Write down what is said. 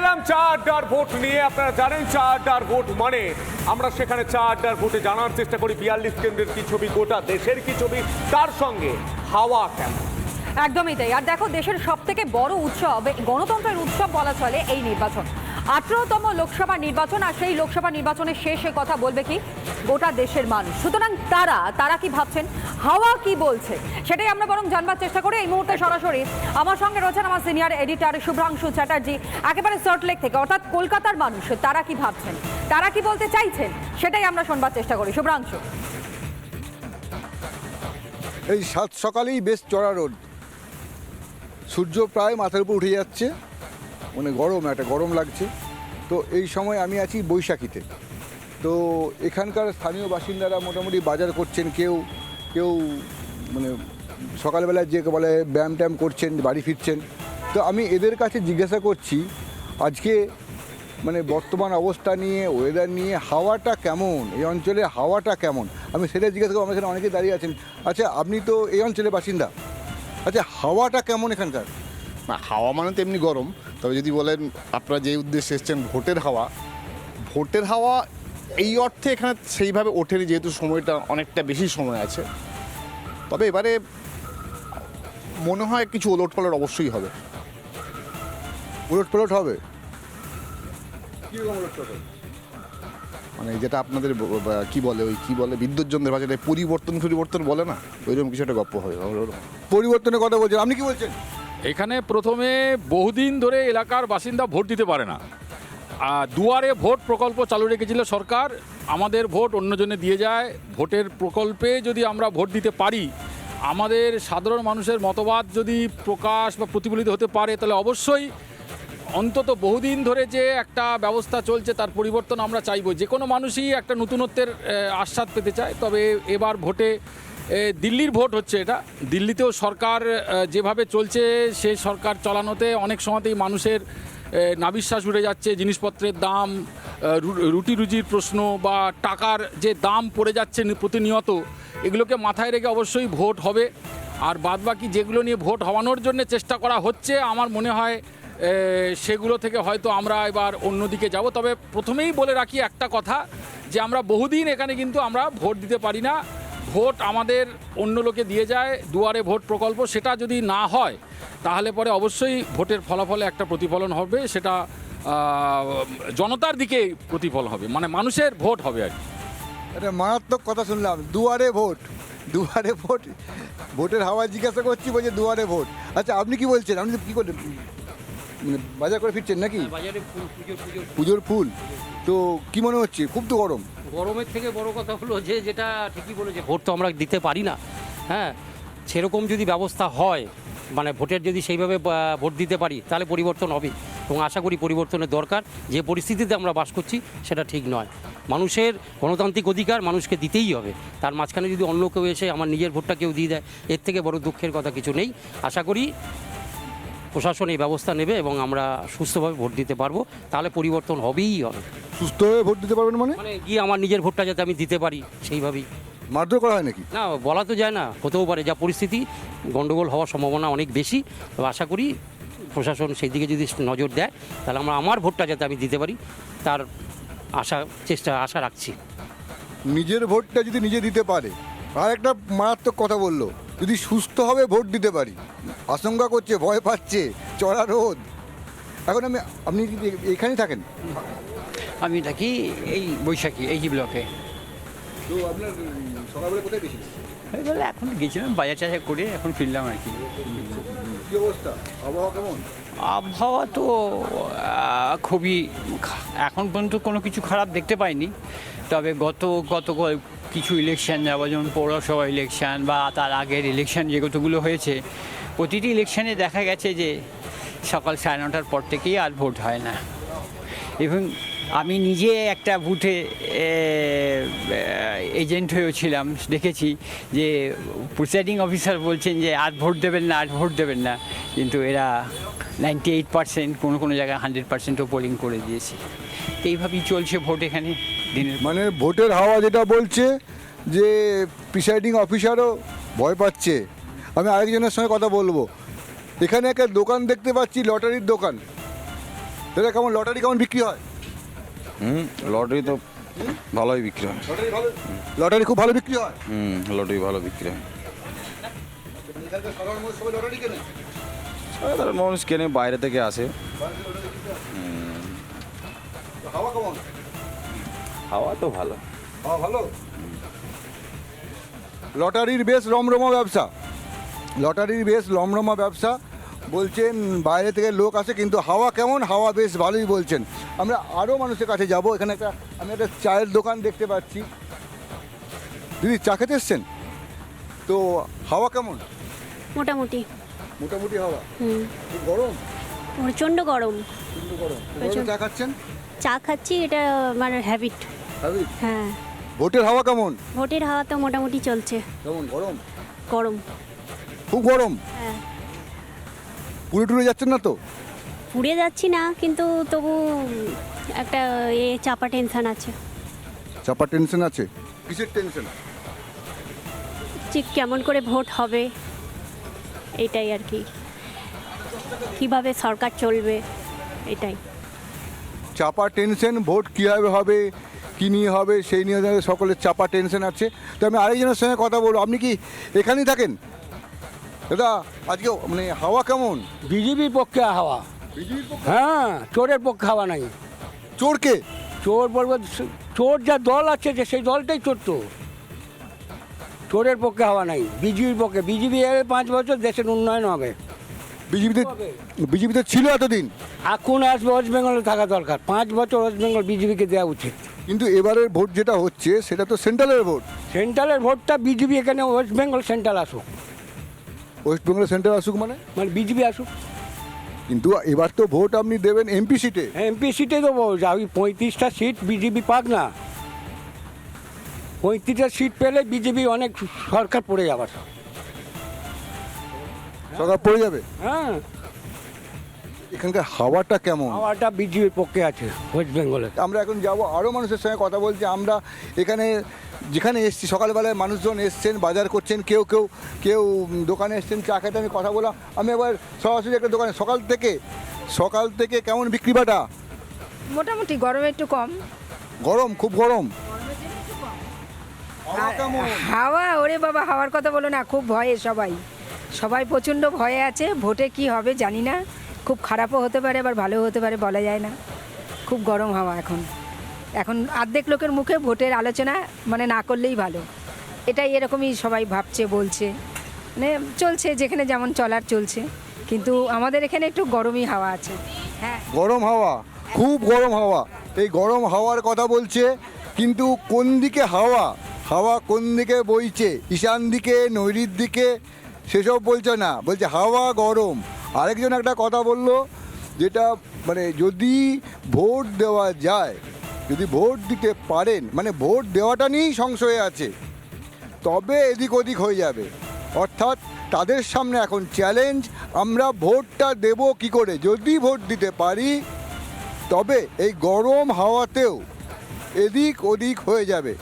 এলাম চা আড্ডার ভোট নিয়ে। আপনারা জানেন চা আড্ডার ভোট মানে আমরা সেখানে চা আড্ডার ভোটে জানার চেষ্টা করি 42 কেন্দ্রের কি ছবি, গোটা দেশের কি ছবি, তার সঙ্গে হাওয়া কেমন। একদমই তাই। আর দেখো, দেশের সব থেকে বড় উৎসব, গণতন্ত্রের উৎসব বলা চলে এই নির্বাচন। 18তম লোকসভা নির্বাচন, আর সেই লোকসভা নির্বাচনের শেষে কথা বলবে কি গোটা দেশের মানুষ। সুতরাং তারা কি ভাবছেন, হাওয়া কি বলছে, সেটাই আমরা বরং জানবার চেষ্টা করি এই মুহূর্তে। সরাসরি আমার সঙ্গে রয়েছেন আমার সিনিয়র এডিটর শুভ্রাংশু চ্যাটার্জি, একেবারে সল্টলেক থেকে, অর্থাৎ কলকাতার মানুষ তারা কি ভাবছেন, তারা কি বলতে চাইছেন, সেটাই আমরা শোনবার চেষ্টা করি। শুভ্রাংশু। এই সাত সকালেই বেশ চড়া রোদ, সূর্য প্রায় মাথার উপর উঠে যাচ্ছে, মানে গরম লাগছে। তো এই সময় আমি আছি বৈশাখীতে। তো এখানকার স্থানীয় বাসিন্দারা মোটামুটি বাজার করছেন, কেউ মানে সকালবেলায় যে বলে ব্যায়াম ট্যায়াম করছেন, বাড়ি ফিরছেন। তো আমি এদের কাছে জিজ্ঞাসা করছি আজকে মানে বর্তমান অবস্থা নিয়ে, ওয়েদার নিয়ে হাওয়াটা কেমন, এই অঞ্চলে হাওয়াটা কেমন, আমি সেটা জিজ্ঞাসা করবো। আমার এখানে অনেকে দাঁড়িয়ে আছেন। আচ্ছা, আপনি তো এই অঞ্চলের বাসিন্দা, আচ্ছা হাওয়াটা কেমন এখানকার? না, হাওয়া মানে তো এমনি গরম। তবে যদি বলেন আপনারা যে উদ্দেশ্যে এসছেন ভোটের হাওয়া এই অর্থে এখানে সেইভাবে ওঠেনি, যেহেতু সময়টা অনেকটা বেশি সময় আছে। তবে এবারে মনে হয় কিছু ওলটপালট অবশ্যই হবে। উলটপালট হবে? মানে যেটা আপনাদের কি বলে বিদ্যুৎজনদের ভাষায় পরিবর্তন বলে না, ওইরকম কিছু একটা গপ্প হবে। পরিবর্তনের কথা বলছেন, আপনি কি বলছেন? এখানে প্রথমে বহুদিন ধরে এলাকার বাসিন্দা ভোট দিতে পারে না। দুয়ারে ভোট প্রকল্প চালু রেখেছিল সরকার, আমাদের ভোট অন্যজনে দিয়ে যায়। ভোটের প্রকল্পে যদি আমরা ভোট দিতে পারি, আমাদের সাধারণ মানুষের মতবাদ যদি প্রকাশ বা প্রতিফলিত হতে পারে, তাহলে অবশ্যই অন্তত বহুদিন ধরে যে একটা ব্যবস্থা চলছে তার পরিবর্তন আমরা চাইব। যে কোনো মানুষই একটা নতুনত্বের আস্বাদ পেতে চায়। তবে এবার ভোটে দিল্লির ভোট হচ্ছে, এটা দিল্লিতেও সরকার যেভাবে চলছে, সেই সরকার চালানোতে অনেক সময়তেই মানুষের নাভিশ্বাস উঠে যাচ্ছে। জিনিসপত্রের দাম, রুটি রুজির প্রশ্ন বা টাকার যে দাম পড়ে যাচ্ছে প্রতিনিয়ত, এগুলোকে মাথায় রেখে অবশ্যই ভোট হবে। আর বাদবাকি যেগুলো নিয়ে ভোট হওয়ানোর জন্য চেষ্টা করা হচ্ছে, আমার মনে হয় সেগুলো থেকে হয়তো আমরা এবার অন্যদিকে যাব। তবে প্রথমেই বলে রাখি একটা কথা, যে আমরা বহুদিন এখানে কিন্তু আমরা ভোট দিতে পারি না। ভোট আমাদের অন্য লোকে দিয়ে যায়, দুয়ারে ভোট প্রকল্প, সেটা যদি না হয় তাহলে পরে অবশ্যই ভোটের ফলাফলে একটা প্রতিফলন হবে, সেটা জনতার দিকে প্রতিফলন হবে, মানে মানুষের ভোট হবে আর কি। একটা মারাত্মক কথা শুনলাম, দুয়ারে ভোট, ভোটের হাওয়া জিজ্ঞাসা করছি, বলছে দুয়ারে ভোট। আচ্ছা, আপনি কি বলছেন? আপনি কী করলেন, বাজার করে ফিরছেন নাকি? বাজারে পুজোর ফুল। তো কি মনে হচ্ছে? খুব তো গরমের থেকে বড় কথা হলো যেটা ঠিকই বলেছে, ভোট তো আমরা দিতে পারি না। হ্যাঁ, সেরকম যদি ব্যবস্থা হয়, মানে ভোটের যদি সেইভাবে ভোট দিতে পারি, তাহলে পরিবর্তন হবে। এবং আশা করি পরিবর্তনের দরকার। যে পরিস্থিতিতে আমরা বাস করছি সেটা ঠিক নয়। মানুষের গণতান্ত্রিক অধিকার মানুষকে দিতেই হবে। তার মাঝখানে যদি অন্য কেউ এসে আমার নিজের ভোটটা কেউ দিয়ে দেয়, এর থেকে বড় দুঃখের কথা কিছু নেই। আশা করি প্রশাসন এই ব্যবস্থা নেবে এবং আমরা সুস্থভাবে ভোট দিতে পারবো, তাহলে পরিবর্তন হবেই হবে। সুস্থভাবে ভোট দিতে পারবেন মানে? গিয়ে আমার নিজের ভোটটা যাতে আমি দিতে পারি সেইভাবেই। মারধর করা হয় নাকি? না, বলা তো যায় না, হতেও পারে। যা পরিস্থিতি, গণ্ডগোল হওয়ার সম্ভাবনা অনেক বেশি। তবে আশা করি প্রশাসন সেই দিকে যদি নজর দেয়, তাহলে আমার ভোটটা যাতে আমি দিতে পারি, তার আশা রাখছি। নিজের ভোটটা যদি নিজে দিতে পারে। আর একটা মারাত্মক কথা বললো, যদি সুস্থভাবে ভোট দিতে পারি, আশঙ্কা করছে, ভয় পাচ্ছে, চড়া রোদ। এখন আপনি যদি এখানেই থাকেন? আমি থাকি এই বৈশাখী এই ব্লকে। তো আপনার সকালবেলা কোথায় গেছিলেন? এবারে এখন গেছিলাম বাজার টাজার করে, এখন ফিরলাম আর কি। কী অবস্থা, আবহাওয়া কেমন? আবহাওয়া তো খুবই, এখন পর্যন্ত কোনো কিছু খারাপ দেখতে পাইনি। তবে গত কিছু ইলেকশান, যেমন পৌরসভা ইলেকশান বা তার আগের ইলেকশান যেগুলো হয়েছে, প্রতিটি ইলেকশানে দেখা গেছে যে সকাল 9:30টার পর থেকেই আর ভোট হয় না। এবং আমি নিজে একটা বুথে এজেন্ট হয়েছিলাম, দেখেছি যে প্রিসাইডিং অফিসার বলছেন যে আর ভোট দেবেন না, কিন্তু এরা 98%, কোনো জায়গায় 100%ও পোলিং করে দিয়েছে। তো এইভাবেই চলছে ভোট এখানে দিনের। মানে ভোটের হাওয়া যেটা বলছে যে প্রিসাইডিং অফিসারও ভয় পাচ্ছে। আমি আরেকজনের সঙ্গে কথা বলবো। এখানে একটা দোকান দেখতে পাচ্ছি, লটারির দোকান। দাদা কেমন লটারি কেমন বিক্রি হয়? লটারি তো ভালোই বিক্রি হয়। লটারি খুব ভালো বিক্রি হয়। লটারি ভালো বিক্রি হয়। এখানকার সাধারণ মানুষ সবাই লটারি কেনে। সাধারণ মানুষ কেনে, বাইরে থেকে আসে। তো হাওয়া কেমন? হাওয়া তো ভালো। হাওয়া ভালো। লটারির বেশ রমরমা ব্যবসা, লটারির বেশ রমরমা ব্যবসা বলছেন, বাইরে থেকে লোক আসে, কিন্তু হাওয়া কেমন? হাওয়া বেশ ভালোই বলছেন। আমরা আরও মানুষের কাছে যাব। এখানে আমি একটা চায়ের দোকান দেখতে পাচ্ছি। দিদি চা খেতে এসছেন? তো হাওয়া কেমন? মোটামুটি। মোটামুটি হাওয়া। খুব গরম? প্রচণ্ড গরম। প্রচণ্ড গরম। গরমে চা খাচ্ছেন? চা খাচ্ছি, এটা আমার হ্যাবিট। হ্যাঁ। ভোটের হাওয়া কেমন? ভোটের হাওয়া তো মোটামুটি চলছে। কেমন? গরম? গরম। খুব গরম। হ্যাঁ। পুড়ে টুড়ে যাচ্ছেন না তো? পুড়ে যাচ্ছি না, কিন্তু তবু একটা চাপা টেনশন আছে। চাপা টেনশন আছে? কিসের টেনশন? যে কেমন করে ভোট হবে, এটাই আর কি, কিভাবে সরকার চলবে, এটাই চাপা টেনশন। ভোট কীভাবে হবে, কী নিয়ে হবে, সেই নিয়ে সকলের চাপা টেনশন আছে। তো আমি আরেকজনের সঙ্গে কথা বলবো। আপনি কি এখানেই থাকেন? দাদা আজকে মানে হাওয়া কেমন? বিজেপির পক্ষে হাওয়া। হ্যাঁ, চোরের পক্ষে হাওয়া নাই। চোরকে? চোর বলবো, চোর যা দল আছে যে সেই দলটাই চোর তো। চোরের পক্ষে হাওয়া নাই, বিজেপির পক্ষে। বিজেপি 5 বছর দেশের উন্নয়ন হবে। বিজেপিতে ছিল এতদিন। এখন আসবে ওয়েস্ট বেঙ্গলে থাকা দরকার। 5 বছর ওয়েস্ট বেঙ্গল বিজেপিকে দেওয়া উচিত। কিন্তু এবারের ভোট যেটা হচ্ছে সেটা তো সেন্ট্রালের ভোট। সেন্ট্রালের ভোটটা বিজেপি, এখানে ওয়েস্ট বেঙ্গল সেন্ট্রাল আসুক। ওয়েস্ট বেঙ্গলের সেন্ট্রাল আসুক মানে? মানে বিজেপি আসুক। কিন্তু এবার তো ভোট আপনি দেবেন এমপি সিটে। এমপি সিটে দেবো, ওই 35টা সিট বিজেপি পাক না। 35টা সিট পেলে বিজেপি অনেক সরকার পড়ে যাবার। সরকার পড়ে যাবে। হ্যাঁ। এখানকার হাওয়াটা কেমন? হাওয়াটা বিজেপির পক্ষে আছে ওয়েস্ট বেঙ্গলে। আমরা এখন যাব, আরও মানুষের সঙ্গে কথা বলছি। আমরা এখানে যেখানে এসছি, সকালবেলায় মানুষজন এসছেন, বাজার করছেন, কেউ কেউ কেউ দোকানে এসছেন চা খেতে। আমি কথা বললাম। আমি এবার সরাসরি একটা দোকানে, সকাল থেকে কেমন বিক্রি বাটা? মোটামুটি, গরম একটু কম। গরম? খুব গরম। হাওয়া কেমন? হাওয়া, ওরে বাবা, হাওয়ার কথা বলো না, খুব ভয়ে সবাই প্রচণ্ড ভয়ে আছে। ভোটে কি হবে জানি না, খুব খারাপও হতে পারে, আবার ভালো হতে পারে, বলা যায় না। খুব গরম হাওয়া এখন অর্ধেক লোকের মুখে ভোটের আলোচনা মানে না করলেই ভালো, এটাই এরকমই সবাই ভাবছে, বলছে, মানে চলছে, যেখানে যেমন চলার চলছে। কিন্তু আমাদের এখানে একটু গরমই হাওয়া আছে। হ্যাঁ, গরম হাওয়া, খুব গরম হাওয়া। এই গরম হাওয়ার কথা বলছে, কিন্তু কোন দিকে হাওয়া কোন দিকে বইছে, ঈশান দিকে, নৈঋত দিকে, সেসব বলছে না, বলছে হাওয়া গরম। আরেকজন একটা কথা বললো, যেটা মানে যদি ভোট দেওয়া যায়, যদি ভোট দিতে পারেন, মানে ভোট দেওয়াটা নিয়েই সংশয় আছে, তবে এদিক ওদিক হয়ে যাবে। অর্থাৎ তাদের সামনে এখন চ্যালেঞ্জ, আমরা ভোটটা দেব কি করে? যদি ভোট দিতে পারি তবে এই গরম হাওয়াতেও এদিক ওদিক হয়ে যাবে।